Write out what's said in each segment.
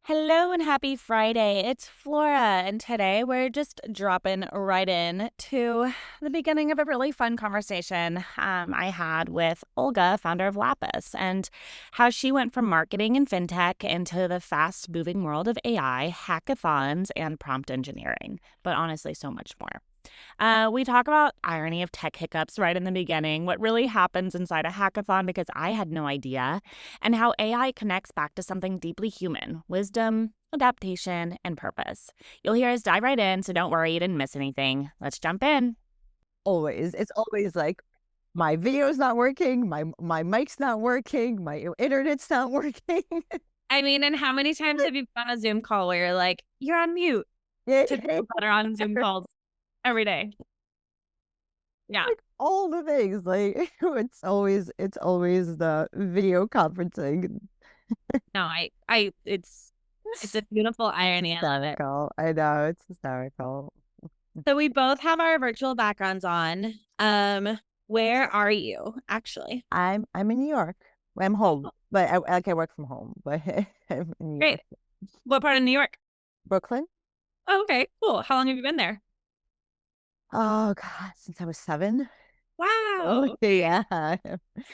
Hello and happy Friday. It's Flora, and today we're just dropping right in to the beginning of a really fun conversation I had with Olga, founder of Lapis, and how she went from marketing and fintech into the fast moving world of AI, hackathons, and prompt engineering, but honestly, so much more. We talk about irony of tech hiccups right in the beginning, what really happens inside a hackathon because I had no idea, and how AI connects back to something deeply human: wisdom, adaptation, and purpose. You'll hear us dive right in, so don't worry you didn't miss anything. Let's jump in. Always. It's always like my video's not working, my mic's not working, my internet's not working. I mean, and how many times have you been on a Zoom call where you're like, you're on mute Yeah. to people that are on Zoom calls every day? Yeah. Like all the things. Like it's always the video conferencing. No, it's a beautiful irony. I love it. Hysterical. I know, it's hysterical. So we both have our virtual backgrounds on. Where are you actually? I'm in New York. I'm home, but I work from home, but I'm in New Great. York. What part of New York? Brooklyn. Oh, okay, cool. How long have you been there? Oh God, since I was 7. Oh Wow. yeah.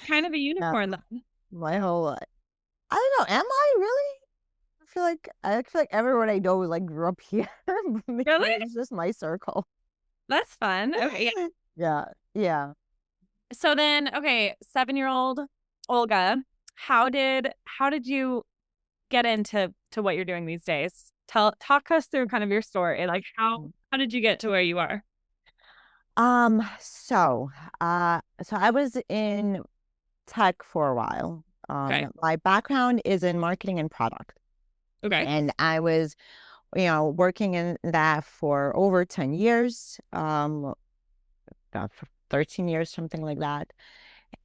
Kind of a Yeah. unicorn then. My whole life. I don't know. Am I really? I feel like everyone I know like grew up here. Maybe Really? it's just my circle. That's fun. Okay, yeah. Yeah, yeah. So then, okay, 7-year-old Olga, how did you get into what you're doing these days? Talk us through kind of your story. Like how did you get to where you are? Um, so so I was in tech for a while. Okay. My background is in marketing and product. Okay. And I was, working in that for over 10 years, about 13 years, something like that.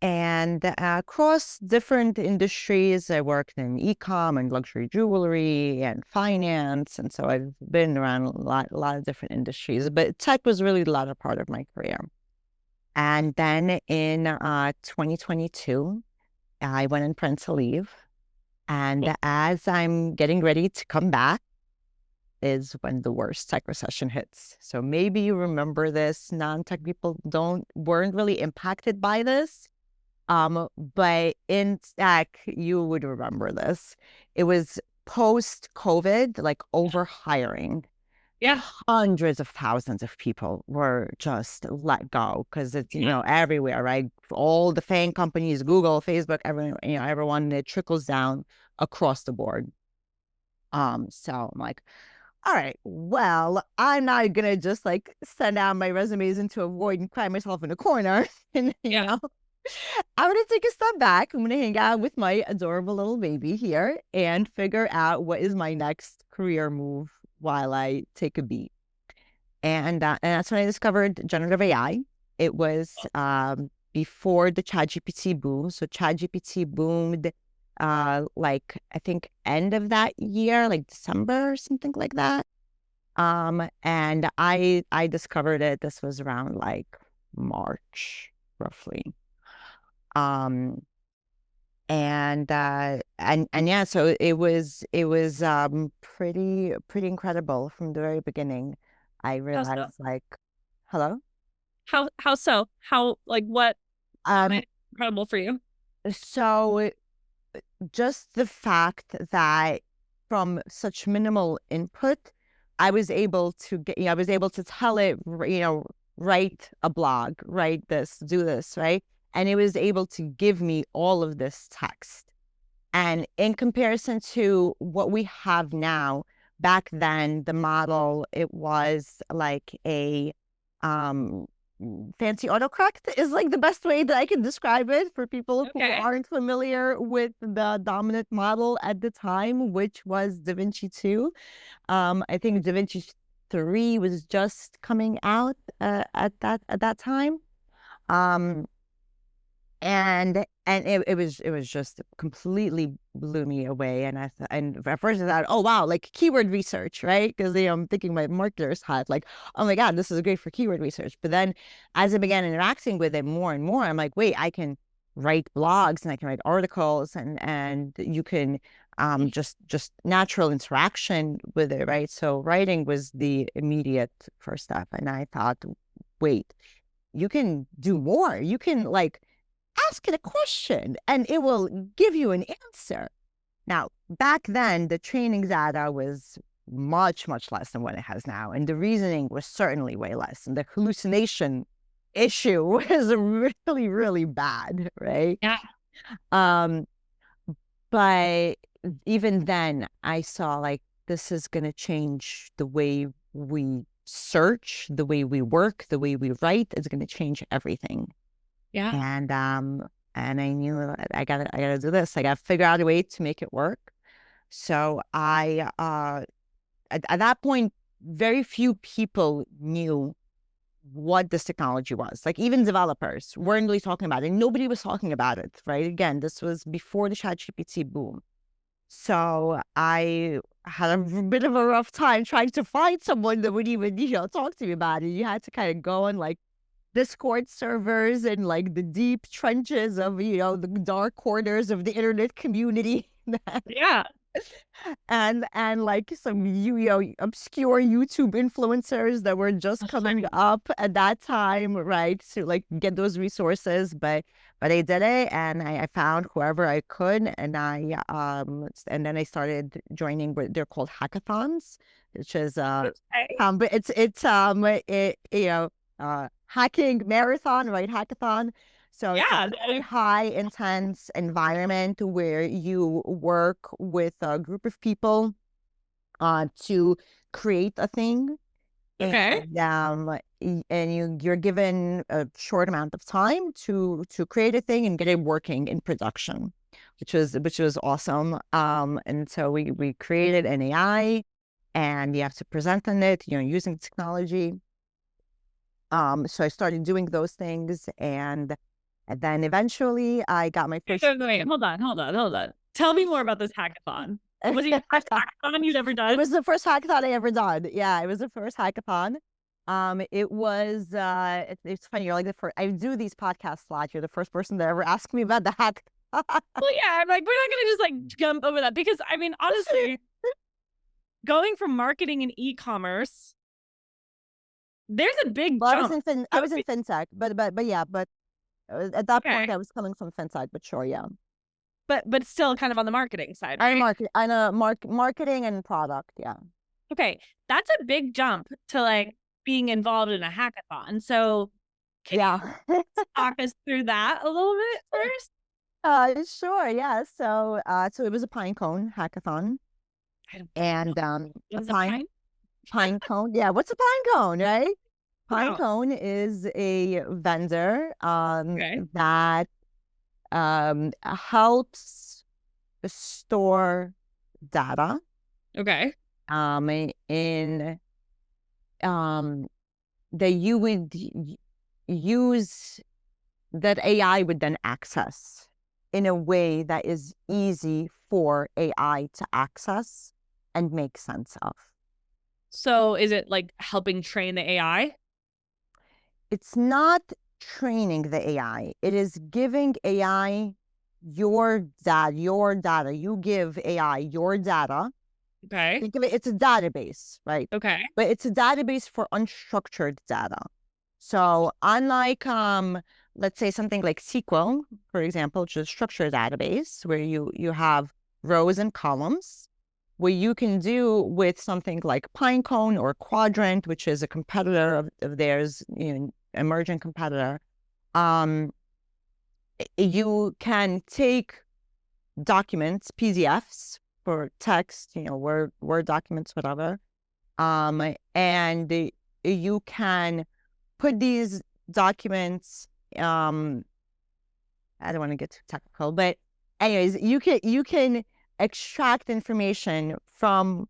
And across different industries, I worked in e-com and luxury jewelry and finance. And so I've been around a lot of different industries, but tech was really the latter part of my career. And then in 2022, I went on parental leave. Cool. And as I'm getting ready to come back is when the worst tech recession hits. So maybe you remember this. Non-tech people weren't really impacted by this. But in tech, you would remember this. It was post-COVID, like over hiring. Yeah. Hundreds of thousands of people were just let go because it's, Yeah. everywhere, right? All the FAANG companies, Google, Facebook, everyone, it trickles down across the board. So I'm like, all right, well, I'm not gonna just like send out my resumes into a void and cry myself in a corner. And Yeah. I'm gonna take a step back. I'm gonna hang out with my adorable little baby here and figure out what is my next career move while I take a beat. And that's when I discovered generative AI. It was before the ChatGPT boom. So ChatGPT boomed like I think end of that year, like December or something like that. And I discovered it. This was around like March, roughly. Um, and yeah, so it was pretty incredible from the very beginning. I How so? realized like, hello. How so? How like what Um, made it incredible for you? so just the fact that from such minimal input, I was able to tell it, write a blog, write this, do this, right? And it was able to give me all of this text. And in comparison to what we have now, back then, the model, it was like a um, fancy autocorrect is like the best way that I can describe it for people who Okay. aren't familiar with the dominant model at the time, which was DaVinci 2. I think DaVinci 3 was just coming out at that time. Um, and it was just completely blew me away. And at first I thought, oh wow, like keyword research, right? Because I'm thinking my marketers had like, oh my God, this is great for keyword research. But then as I began interacting with it more and more, I'm like, wait, I can write blogs and I can write articles, and you can just natural interaction with it, right? So writing was the immediate first step. And I thought, wait, you can do more. You can like ask it a question and it will give you an answer. Now, back then, the training data was much, much less than what it has now. And the reasoning was certainly way less. And the hallucination issue was really, really bad, right? Yeah. Um, but even then, I saw like this is going to change the way we search, the way we work, the way we write. It's going to change everything. Yeah. And I knew that I gotta do this. I gotta figure out a way to make it work. So I at that point, very few people knew what this technology was. Like even developers weren't really talking about it. Nobody was talking about it, right? Again, this was before the ChatGPT boom. So I had a bit of a rough time trying to find someone that would even, talk to me about it. You had to kind of go on like Discord servers and like the deep trenches of, the dark corners of the internet community. Yeah. And like some obscure YouTube influencers that were just coming up at that time, right? To like get those resources. But I did it and I found whoever I could and and then I started joining what they're called hackathons, which is but hacking marathon, right? Hackathon. So it's a very high intense environment where you work with a group of people to create a thing. Okay. And you're given a short amount of time to create a thing and get it working in production, which was awesome. And so we created an AI and you have to present on it, using technology. So I started doing those things and then eventually I got my first. Wait, hold on. Tell me more about this hackathon. Was it the first hackathon you'd ever done? It was the first hackathon I ever done. Yeah, it was the first hackathon. It was it's funny, you're like the first. I do these podcasts a lot. You're the first person to ever ask me about the hackathon. Well, yeah, I'm like, we're not gonna just like jump over that because I mean, honestly, going from marketing and e-commerce, there's a big jump. I was in fintech, but yeah, but at that point I was coming from fintech, but sure, yeah. But still kind of on the marketing side, right? Marketing and product, yeah. Okay, that's a big jump to like being involved in a hackathon. So can you talk us through that a little bit first? Sure, yeah. So it was a pine cone hackathon. And pine cone. Yeah, what's a pine cone, right? Pine cone is a vendor that helps store data. Okay. In that you would use that AI would then access in a way that is easy for AI to access and make sense of. So is it like helping train the AI? It's not training the AI. It is giving AI your data. You give AI your data. Okay. Think of it, it's a database, right? Okay. But it's a database for unstructured data. So unlike, let's say something like SQL, for example, which is a structured database where you have rows and columns, what you can do with something like Pinecone or Quadrant, which is a competitor of theirs, emerging competitor, you can take documents, PDFs for text, Word documents, whatever, and you can put these documents. I don't want to get too technical, but anyways, you can extract information from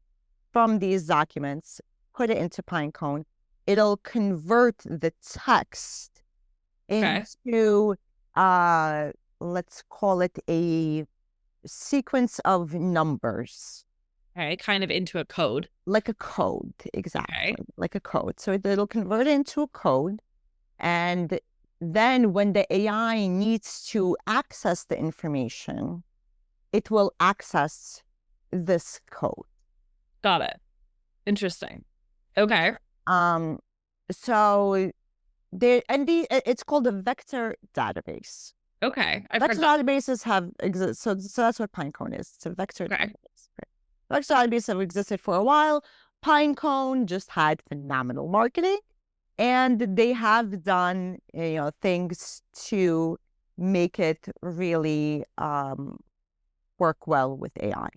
these documents, put it into Pinecone. It'll convert the text into let's call it a sequence of numbers. Okay, kind of into a code. Like a code, exactly. Like a code. So it'll convert it into a code, and then when the AI needs to access the information, it will access this code. Got it. Interesting. Okay. Um, so there, and it's called a vector database. Okay. I've heard Vector that. databases have exist, so that's what Pinecone is. It's a vector Okay. database. Right? Vector databases have existed for a while. Pinecone just had phenomenal marketing, and they have done things to make it really work well with AI.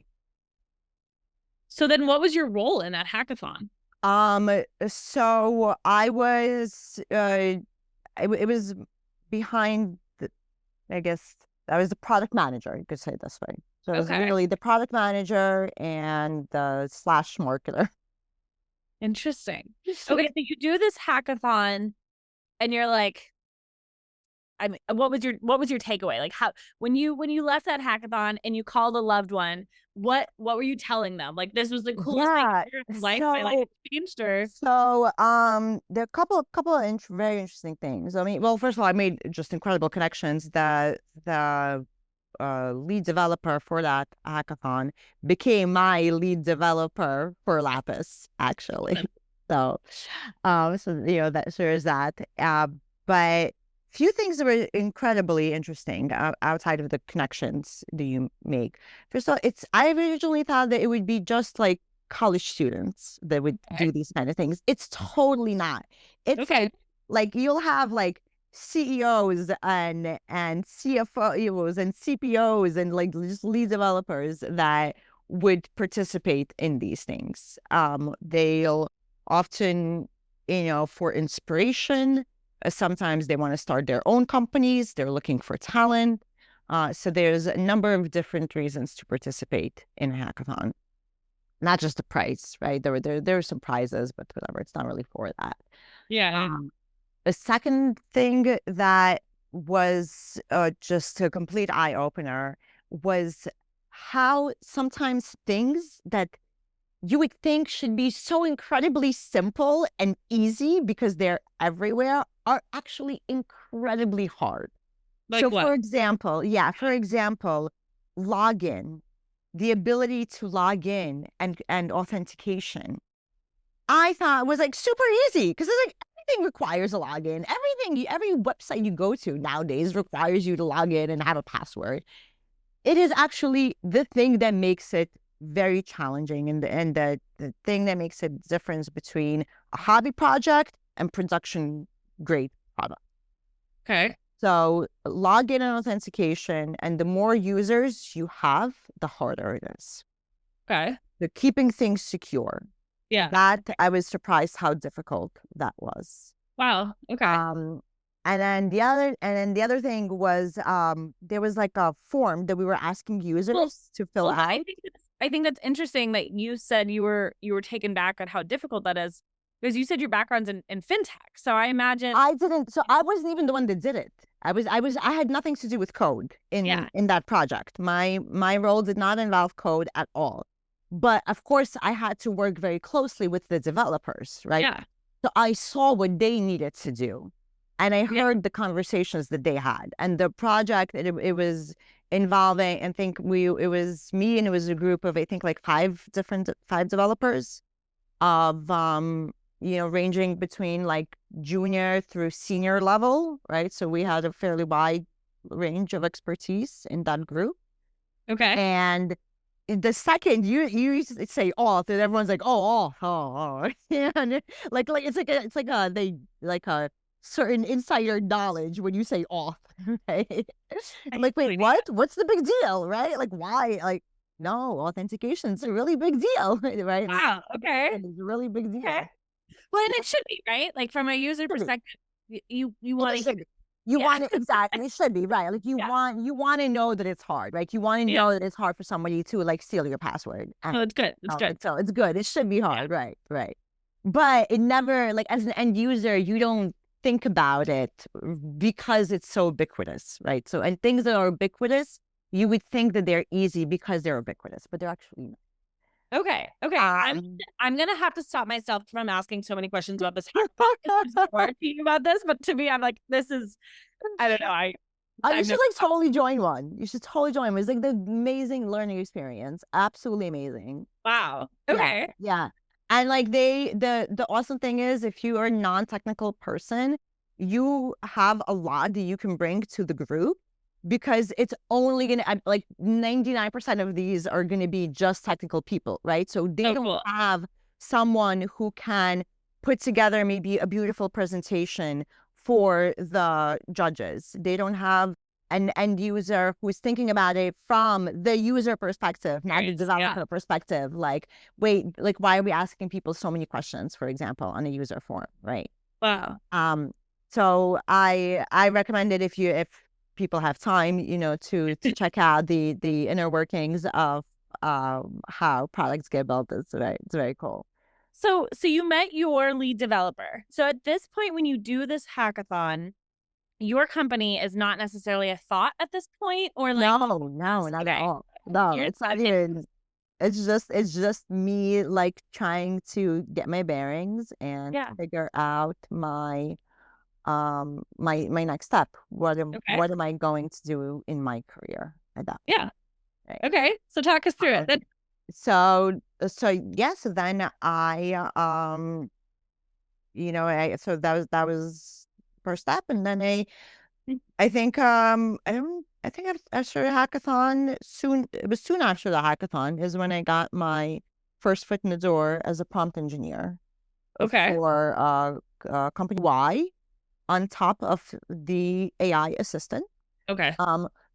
So then what was your role in that hackathon? So I was it was behind the, I guess I was the product manager, you could say it this way. So I was Okay. really the product manager and the slash marketer. Interesting. Okay, so you do this hackathon and you're like, I mean, what was your takeaway? Like how when you left that hackathon and you called a loved one, what were you telling them? Like this was the coolest thing Yeah. in your life. My life So changed or there are a couple of very interesting things. I mean, well, first of all, I made just incredible connections. The lead developer for that hackathon became my lead developer for Lapis, actually. So, that sure is that. But few things that were incredibly interesting outside of the connections that you make. First of all, I originally thought that it would be just like college students that would do these kind of things. It's totally not. It's like you'll have like CEOs and CFOs and CPOs and like just lead developers that would participate in these things. They'll often, for inspiration. Sometimes they want to start their own companies. They're looking for talent. So there's a number of different reasons to participate in a hackathon. Not just the price, right? There are some prizes, but whatever. It's not really for that. yeah. A second thing that was just a complete eye opener was how sometimes things that you would think should be so incredibly simple and easy because they're everywhere are actually incredibly hard. Like So what? for example, login, the ability to log in and authentication, I thought was like super easy because it's like everything requires a login. Every website you go to nowadays requires you to log in and have a password. It is actually the thing that makes it very challenging and the thing that makes a difference between a hobby project and production grade product. Okay. So login and authentication, and the more users you have, the harder it is. Okay. The keeping things secure. Yeah. That I was surprised how difficult that was. Wow. Okay. And then the other thing was there was like a form that we were asking users to fill out. I think that's interesting that you said you were taken back at how difficult that is because you said your background's in fintech. So I imagine I didn't. So I wasn't even the one that did it. I had nothing to do with code in that project. My role did not involve code at all. But of course, I had to work very closely with the developers, right? Yeah. So I saw what they needed to do. And I heard the conversations that they had. And the project, it was involving, I think it was me and it was a group of, I think like five developers of, ranging between like junior through senior level, right? So we had a fairly wide range of expertise in that group. Okay. And the second you say auth, and everyone's like, oh. Yeah, and it's like a certain insider knowledge when you say auth, right? I'm like, wait, what? What's the big deal, right? Like, why? Like, no, authentication's a really big deal, right? Wow. Okay. It's a really big deal. Okay. Well, and it should be, right? Like from a user perspective, you want to you want it exactly. It should be right. Like you want to know that it's hard, right? You want to know that it's hard for somebody to like steal your password. Oh, it's good. It's good. So it's good. It should be hard, right? But it never, like as an end user, you don't think about it because it's so ubiquitous, right? So and things that are ubiquitous, you would think that they're easy because they're ubiquitous, but they're actually not. Okay. Okay. Um, I'm gonna have to stop myself from asking so many questions about this. There's more to you about this, but to me, I'm like, this is, I don't know. oh, you I've should never. like totally join one. You should totally join one. It's like the amazing learning experience. Absolutely amazing. Wow. Yeah, Okay. yeah. And like the awesome thing is if you are a non-technical person, you have a lot that you can bring to the group because it's only gonna like 99% of these are gonna be just technical people, right? So they Oh, don't cool. have someone who can put together maybe a beautiful presentation for the judges. They don't have an end user who is thinking about it from the user perspective, not the Experience. Yeah. developer perspective. Like, wait, like why are we asking people so many questions, for example, on a user form, right? Wow. Um, so I recommend it if people have time, you know, to check out the inner workings of how products get built. It's very cool. So you met your lead developer. So at this point, when you do this hackathon, your company is not necessarily a thought at this point, or like, No, no, not at okay, all. No, you're it's not okay. even. It's just me like trying to get my bearings and Yeah. figure out my next step. Okay. What am I going to do in my career at that Yeah. point, right? Okay. So talk us through it. Um, so yeah, so then so that was first step, and then I think I started hackathon soon. It was soon after the hackathon is when I got my first foot in the door as a prompt engineer Okay. for company Y on top of the AI assistant. Okay.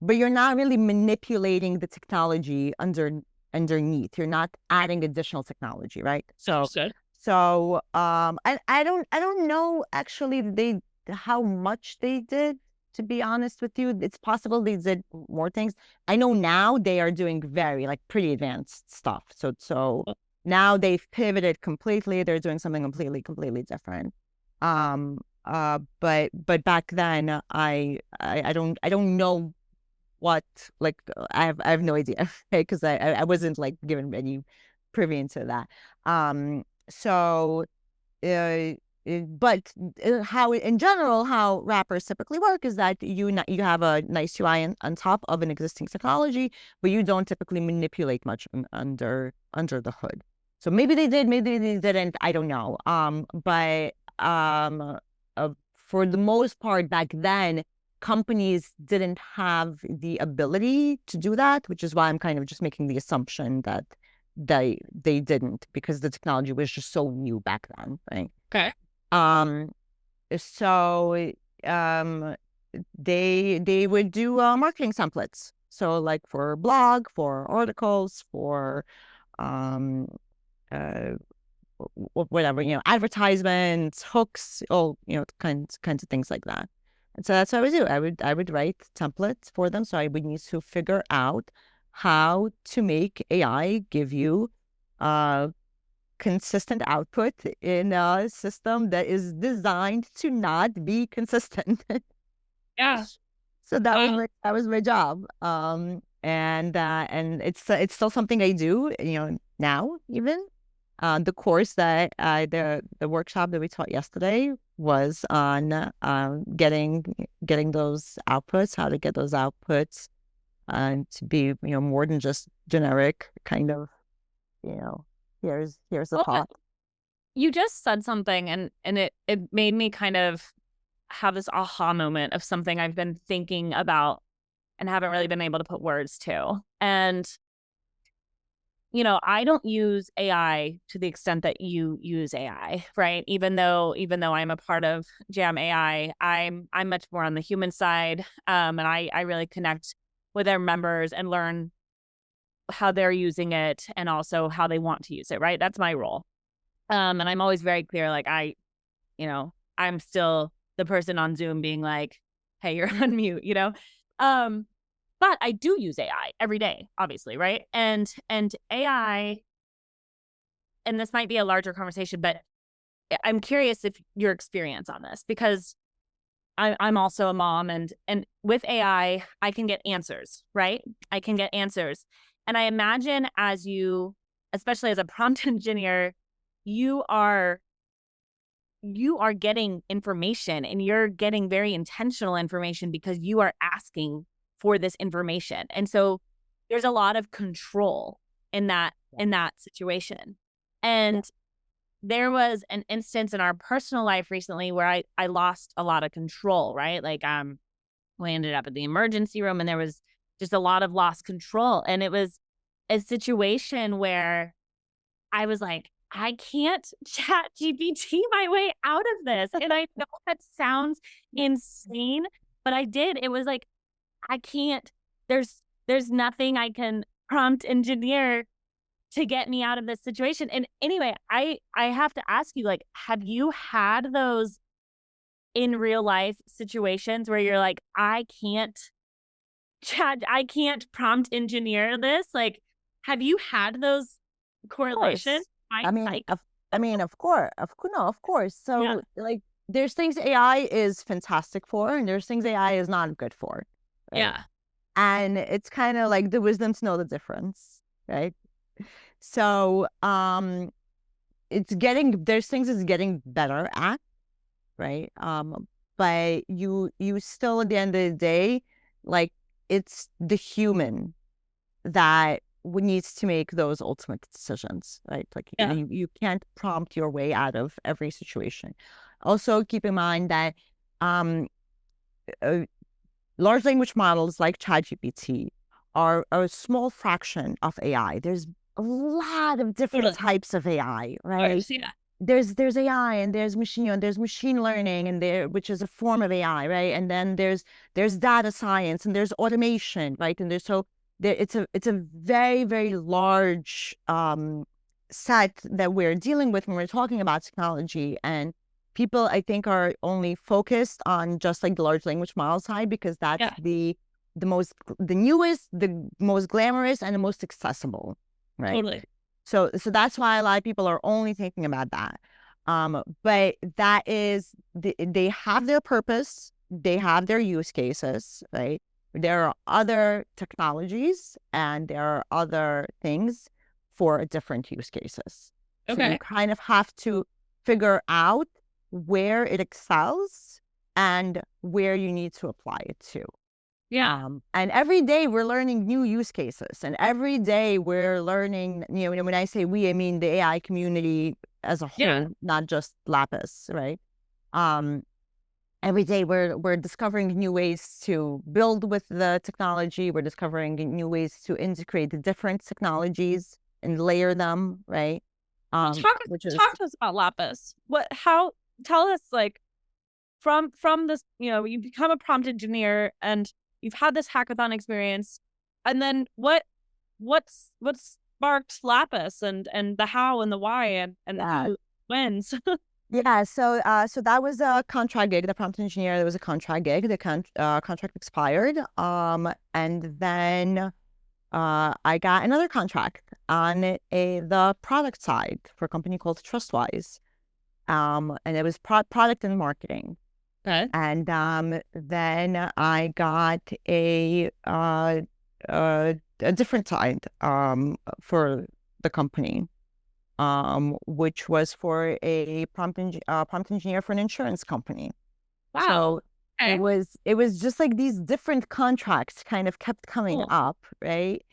But you're not really manipulating the technology underneath. You're not adding additional technology, right? So Understood. so I don't know actually how much they did, to be honest with you. It's possible they did more things. I know now they are doing very like pretty advanced stuff. So now they've pivoted completely. They're doing something completely different. But back then I don't know what like I have no idea, okay? Because I wasn't like given any privy into that. So uh, but how in general how wrappers typically work is that you have a nice UI on top of an existing technology, but you don't typically manipulate much under the hood. So maybe they did, maybe they didn't. I don't know. But for the most part back then, companies didn't have the ability to do that, which is why I'm kind of just making the assumption that they didn't because the technology was just so new back then, right? Okay. Um, so they would do marketing templates. So like for blog, for articles, for um uh whatever, advertisements, hooks, all kinds of things like that. And so that's what I would do. I would write templates for them. So I would need to figure out how to make AI give you uh consistent output in a system that is designed to not be consistent. Yeah. So that was Wow. my job. And it's still something I do, now even. The course that the workshop that we taught yesterday was on getting those outputs, how to get those outputs to be more than just generic kind of, you know here's the Well, thought. you just said something, and it made me kind of have this aha moment of something I've been thinking about and haven't really been able to put words to. And I don't use AI to the extent that you use AI, right? Even though I'm a part of Jam AI, I'm much more on the human side, and I really connect with their members and learn how they're using it and also how they want to use it, right? That's my role. And I'm always very clear, like I'm still the person on Zoom being like, "Hey, you're on mute." Um, but I do use AI every day, obviously, right? And AI, and this might be a larger conversation, but I'm curious if your experience on this, because I'm also a mom, and with AI, I can get answers, right? I can get answers. And I imagine especially as a prompt engineer, you are getting information, and you're getting very intentional information because you are asking for this information. And so there's a lot of control in that situation. And there was an instance in our personal life recently where I lost a lot of control, right? Like we ended up at the emergency room, and there was just a lot of lost control. And it was a situation where I was like, I can't chat GPT my way out of this. And I know that sounds insane, but I did. It was like, I can't, there's nothing I can prompt engineer to get me out of this situation. And anyway, I have to ask you, like, have you had those in real life situations where you're like, I can't prompt engineer this? Like, have you had those correlations? Course. I mean, Like, of course, no, of course. yeah, So like, there's things AI is fantastic for, and there's things AI is not good for, right? yeah, And it's kind of like the wisdom to know the difference, right? So, there's things it's getting better at, right? But you still, at the end of the day, like, it's the human that needs to make those ultimate decisions, right? Like, yeah, you can't prompt your way out of every situation. Also, keep in mind that um, uh, large language models like ChatGPT are a small fraction of AI. There's a lot of different totally. types of AI, Of right? course, yeah, There's AI, and there's machine learning, and there, which is a form of AI, right? And then there's data science, and there's automation, right? And it's a very, very large set that we're dealing with when we're talking about technology. And people, I think, are only focused on just like the large language model side, because that's yeah, the newest, the most glamorous, and the most accessible, right? totally. So that's why a lot of people are only thinking about that. But that is, they have their purpose, they have their use cases, right? There are other technologies, and there are other things for different use cases. So you Okay. kind of have to figure out where it excels and where you need to apply it to. Yeah. And every day we're learning new use cases, and every day we're learning, when I say we, I mean the AI community as a Yeah. whole, not just Lapis, right? Um, every day we're discovering new ways to build with the technology. We're discovering new ways to integrate the different technologies and layer them, right? Well, Which is, talk to us about Lapis. How, tell us, like, from this, you become a prompt engineer and you've had this hackathon experience, and then what sparked Lapis, and the how and the why, and yeah. who wins. Yeah, so that was a contract gig. The prompt engineer, there was a contract gig. The contract expired. And then I got another contract on the product side for a company called Trustwise. And it was product and marketing. Okay. And then I got a different side for the company, which was for a prompt engineer for an insurance company. Wow. So Okay. it was just like these different contracts kind of kept coming Cool. up, right?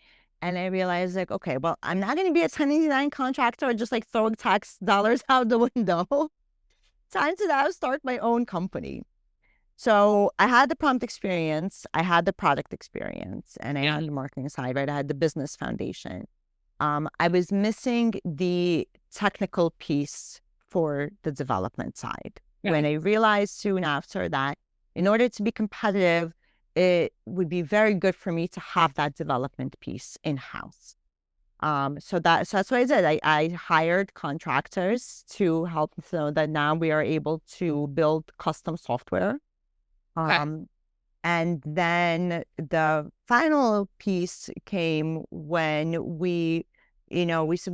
And I realized, like, okay, well, I'm not going to be a 1099 contractor or just like throwing tax dollars out the window. Time to now start my own company. So I had the prompt experience, I had the product experience, and I Yeah. had the marketing side, right? I had the business foundation. I was missing the technical piece for the development side. Yeah. When I realized soon after that, in order to be competitive, it would be very good for me to have that development piece in-house. So that's what I did. I hired contractors to help, so that now we are able to build custom software. Okay. Um, and then the final piece came when we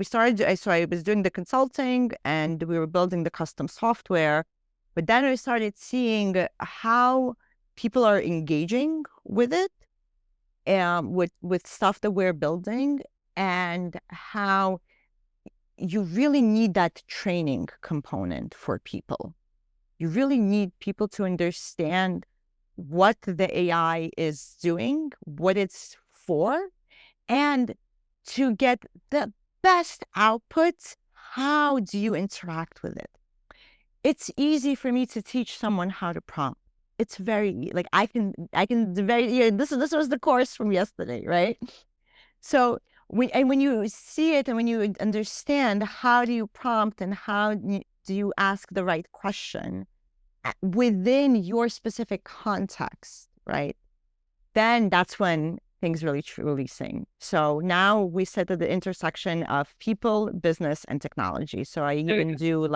started. So I was doing the consulting, and we were building the custom software. But then we started seeing how people are engaging with it, with stuff that we're building, and how you really need that training component for people. You really need people to understand what the AI is doing, what it's for, and to get the best outputs. How do you interact with it? It's easy for me to teach someone how to prompt. It's very like I can very this was the course from yesterday, right? So when you see it and when you understand how do you prompt and how do you ask the right question within your specific context, right? Then that's when things really truly sing. So now we sit at the intersection of people, business, and technology. So I even do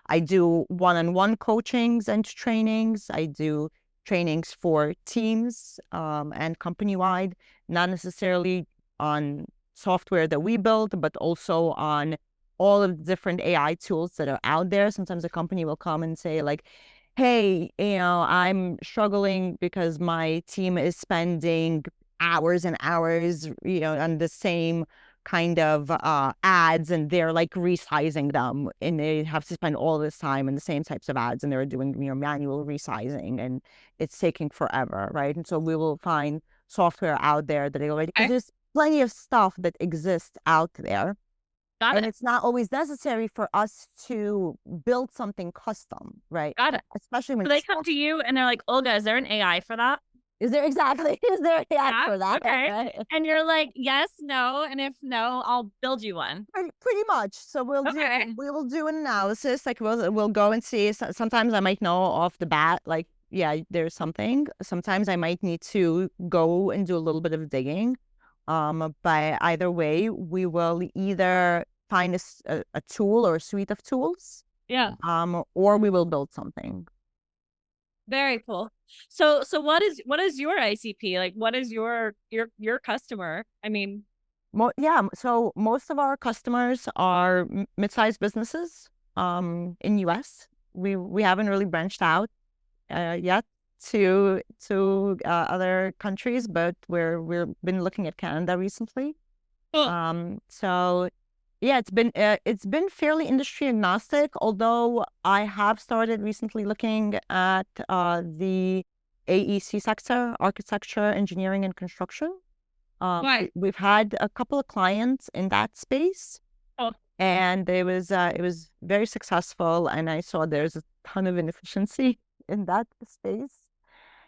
I do one-on-one coachings and trainings. I do trainings for teams and company-wide, not necessarily on software that we build, but also on all of the different AI tools that are out there. Sometimes a company will come and say like, hey, I'm struggling because my team is spending hours and hours, on the same kind of ads, and they're like resizing them, and they have to spend all this time on the same types of ads, and they're doing, manual resizing, and it's taking forever, right? And so we will find software out there that they already, because Okay. there's plenty of stuff that exists out there. Got And it. it's not always necessary for us to build something custom, right? Got it. Especially when So they come to you and they're like, Olga, is there an AI for that? is there exactly is there a hack Yeah. for that? Okay. Right? And you're like, yes, no. And if no, I'll build you one. Pretty much. So Okay. we will do an analysis. Like we'll go and see. Sometimes I might know off the bat, like, yeah, there's something. Sometimes I might need to go and do a little bit of digging. But either way, we will either find a tool or a suite of tools, Yeah. or we will build something. Very cool. So what is your ICP? Like what is your customer? I mean, Yeah, so most of our customers are mid-sized businesses in US. We haven't really branched out yet to other countries, but we've been looking at Canada recently. oh, So yeah, it's been fairly industry agnostic, although I have started recently looking at the AEC sector, architecture, engineering, and construction. why? We've had a couple of clients in that space, Oh, and it was very successful. And I saw there's a ton of inefficiency in that space.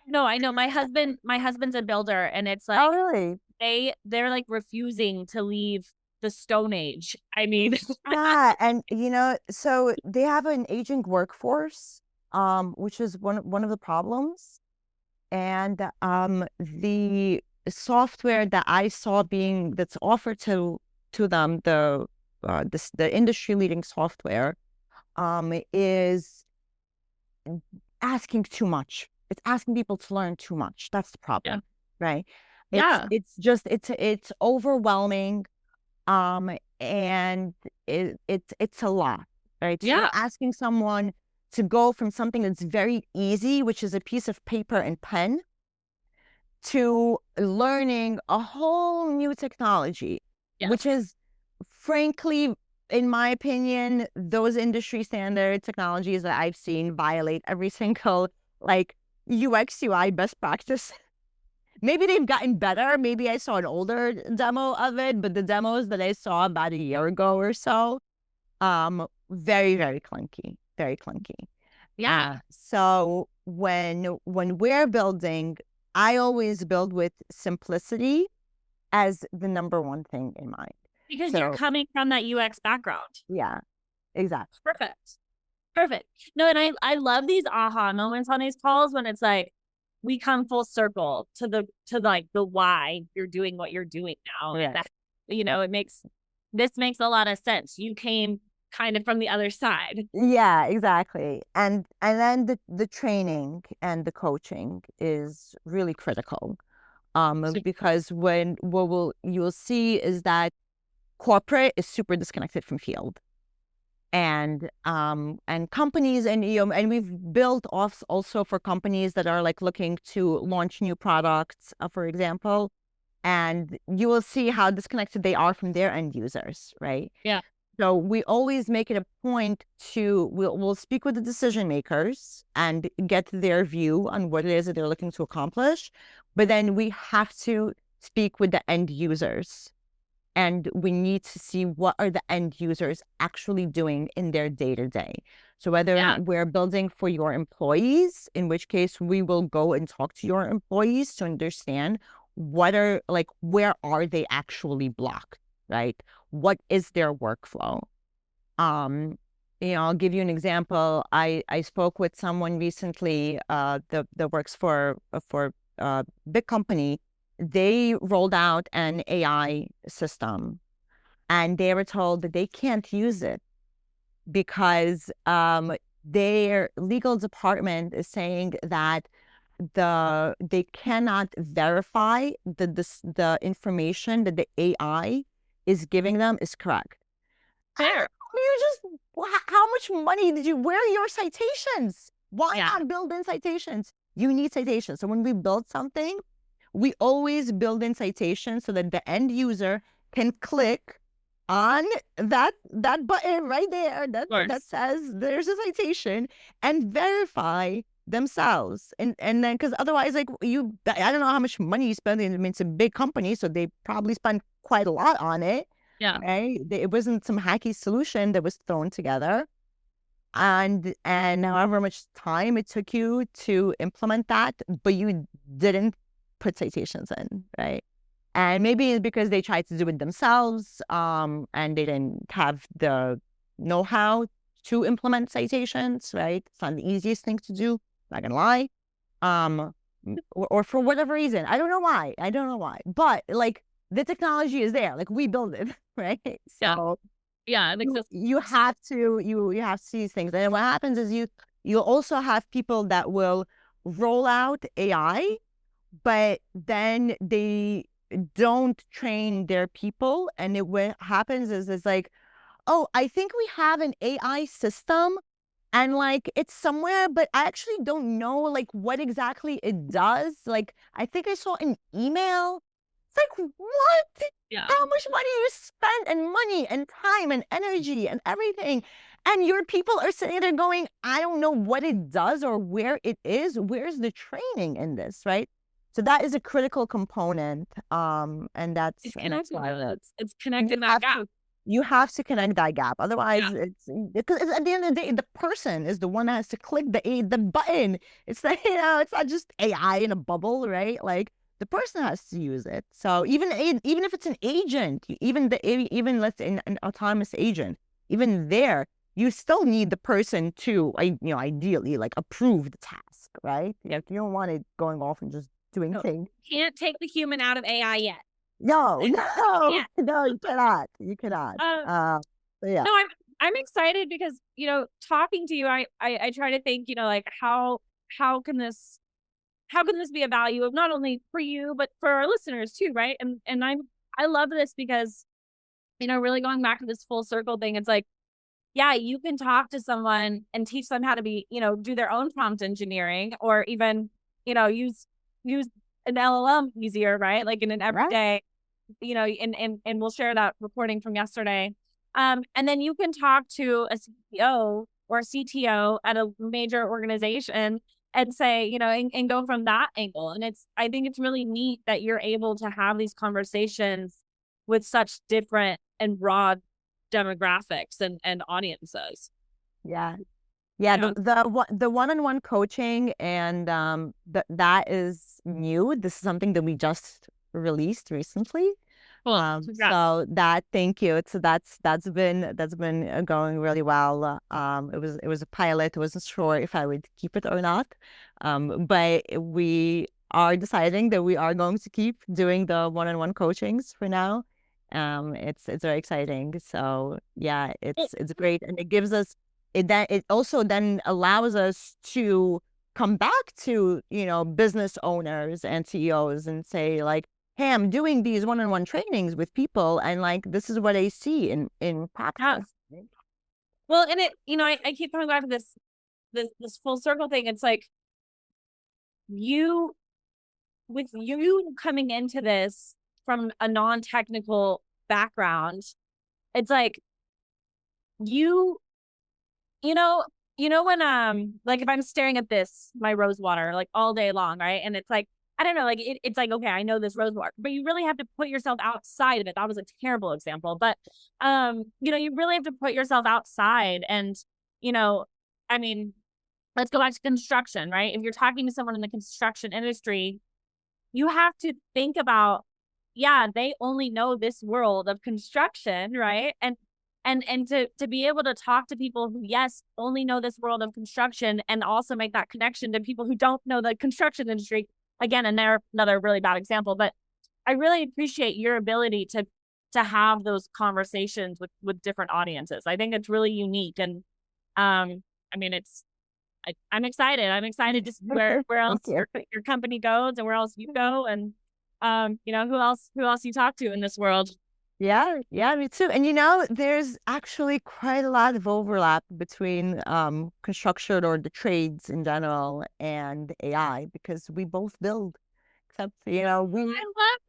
no, I know. My husband's a builder and it's like Oh, really? they're like refusing to leave the Stone Age. I mean, Yeah, and so they have an aging workforce, which is one of the problems. And the software that I saw that's offered to them, the industry leading software, is asking too much. It's asking people to learn too much. That's the yeah. problem, right? Yeah. It's overwhelming, and it's a lot, right? So you're Yeah. asking someone to go from something that's very easy, which is a piece of paper and pen, to learning a whole new technology, which Yes. is frankly, in my opinion, those industry standard technologies that I've seen violate every single like UX UI best practice. Maybe they've gotten better. Maybe I saw an older demo of it, but the demos that I saw about a year ago or so, very, very clunky, very clunky. Yeah. So when we're building, I always build with simplicity as the number one thing in mind. Because you're So coming from that UX background. yeah, exactly. Perfect. Perfect. No, and I love these aha moments on these calls when it's like we come full circle to like the why you're doing what you're doing now. And Right. that, this makes a lot of sense. You came kind of from the other side. Yeah, exactly. And then the training and the coaching is really critical. So, Because what you'll see is that corporate is super disconnected from field. And companies, and we've built off also for companies that are like looking to launch new products, for example, and you will see how disconnected they are from their end users, right? yeah. So we always make it a point to we'll speak with the decision makers and get their view on what it is that they're looking to accomplish, but then we have to speak with the end users, and we need to see what are the end users actually doing in their day to day. So whether Yeah. we're building for your employees, in which case we will go and talk to your employees to understand what are like where are they actually blocked, right? What is their workflow? Um, I'll give you an example. I spoke with someone recently that works for a big company. They rolled out an AI system, and they were told that they can't use it because their legal department is saying that they cannot verify that the information that the AI is giving them is correct. Fair. You just, how much money did you, where are your citations? Why Yeah. not build in citations? You need citations. So when we build something, we always build in citations so that the end user can click on that button right there that says there's a citation and verify themselves. And then because otherwise, like I don't know how much money you spend. I mean, it's a big company, so they probably spend quite a lot on it. Yeah. Right? It wasn't some hacky solution that was thrown together. And however much time it took you to implement that, but you didn't put citations in, right? And maybe it's because they tried to do it themselves, and they didn't have the know-how to implement citations, right? It's not the easiest thing to do, not gonna lie. Um, or for whatever reason, I don't know why. I don't know why. But like the technology is there, like we build it, right? Yeah. So Yeah. It exists. you have to you have to see these things. And what happens is you also have people that will roll out AI, but then they don't train their people. And what happens is it's like, oh, I think we have an AI system and like it's somewhere, but I actually don't know like what exactly it does. Like I think I saw an email. It's like, what? Yeah. How much money you spent and money and time and energy and everything. And your people are sitting there going, I don't know what it does or where it is. Where's the training in this, right? So that is a critical component. And that's It's and that's connecting why those. It's you connecting that have gap. to you have to connect that gap. Yeah. Otherwise, it's because at the end of the day, the person is the one that has to click the button. It's like, it's not just AI in a bubble, right? Like the person has to use it. So even if it's an agent, even let's say an autonomous agent, even there, you still need the person to, ideally like approve the task, right? Like you don't want it going off and just doing No, things. can't take the human out of AI yet. No, no, Yeah. no, you cannot. You cannot. Uh, So yeah. no, I'm excited because, talking to you, I try to think, like how can this how can this be a value of not only for you, but for our listeners too, right? And I love this because, really going back to this full circle thing, it's like, yeah, you can talk to someone and teach them how to be, do their own prompt engineering or even, use an LLM easier, right? Like in an Right. everyday, and we'll share that recording from yesterday. And then you can talk to a CEO or a CTO at a major organization and say, and go from that angle. And I think it's really neat that you're able to have these conversations with such different and broad demographics and audiences. Yeah. Yeah, Yeah. the one-on-one coaching and that is new. This is something that we just released recently. Cool. Congrats. So thank you. So that's been going really well. It was a pilot. I wasn't sure if I would keep it or not. But we are deciding that we are going to keep doing the one-on-one coachings for now. It's very exciting. So yeah, it's great, and it gives us it also then allows us to come back to, business owners and CEOs and say like, hey, I'm doing these one-on-one trainings with people and like this is what I see in Yeah. practice. Well, and I keep coming back to this full circle thing. It's like you with you coming into this from a non-technical background, it's like you you know when like if I'm staring at my rose water like all day long, right? And it's like I don't know, like it's like okay, I know this rose water, but you really have to put yourself outside of it. That was a terrible example, but you really have to put yourself outside and you know, I mean, let's go back to construction, right? If you're talking to someone in the construction industry, you have to think about, yeah, they only know this world of construction, right? And to be able to talk to people who, yes, only know this world of construction and also make that connection to people who don't know the construction industry. Again, another really bad example, but I really appreciate your ability to have those conversations with different audiences. I think it's really unique. And I mean I'm excited. I'm excited to see where else Thank you. your company goes and where else you go and who else you talk to in this world. Yeah, yeah, me too. And there's actually quite a lot of overlap between construction or the trades in general and AI because we both build. Except, we I love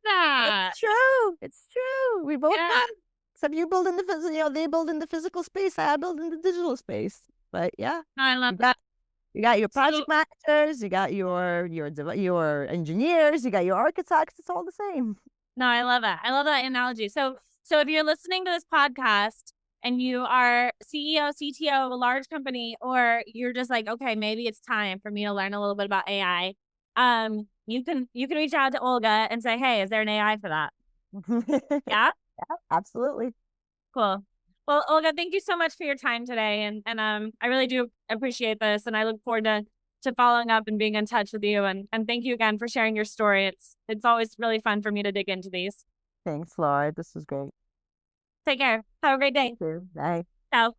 that. it's true. It's true. We both Yeah. build. Except you build in the physical, they build in the physical space, I build in the digital space. But yeah, No, I love you that. got you got your So project managers, you got your engineers, you got your architects, it's all the same. no, I love it. I love that analogy. So if you're listening to this podcast and you are CEO, CTO of a large company, or you're just like, okay, maybe it's time for me to learn a little bit about AI, you can reach out to Olga and say, hey, is there an AI for that? Yeah? Absolutely. Cool. Well, Olga, thank you so much for your time today. And I really do appreciate this. And I look forward to following up and being in touch with you. And thank you again for sharing your story. It's always really fun for me to dig into these. Thanks, Laura. This was great. Take care. Have a great day. Thank you. Bye. Ciao.